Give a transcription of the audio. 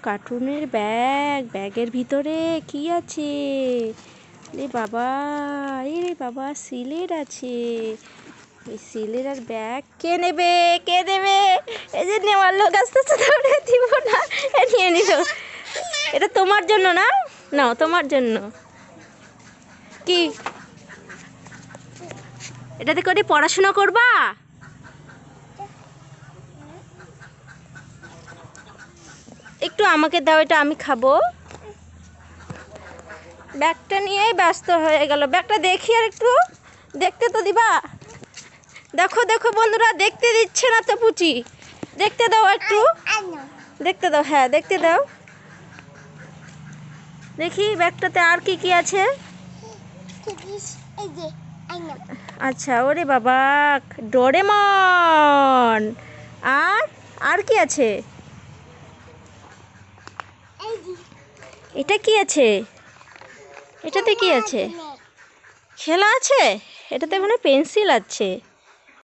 কার্টুনের ব্যাগ, ব্যাগের ভিতরে কি আছে? রে বাবা, রে বাবা, সিলেট আছে। এই সিলেট আর ব্যাগ কে নেবে? কে দেবে? এই যে নেওয়ার লোক আসতেছে, ধরে দিব না, নিয়ে নিল। এটা তোমার জন্য না, নাও তোমার জন্য। কি এটাতে করে পড়াশোনা করবা? একটু আমাকে দাও, এটা আমি খাবো। ব্যাগটা নিয়েই ব্যস্ত হয়ে গেল। ব্যাগটা দেখি, আর একটু দেখতে তো দিবা। দেখো দেখো বন্ধুরা, দেখতে দিচ্ছে না তো পুচি। দেখতে দাও একটু, দেখতে দাও। হ্যাঁ দেখতে দাও, দেখি ব্যাগটাতে আর কি কি আছে। আচ্ছা, ওরে বাবা, ডোরেমন। আর আর কি আছে? এটা কি আছে? এটাতে কি আছে? খেলা আছে? এটাতে মানে পেন্সিল আছে।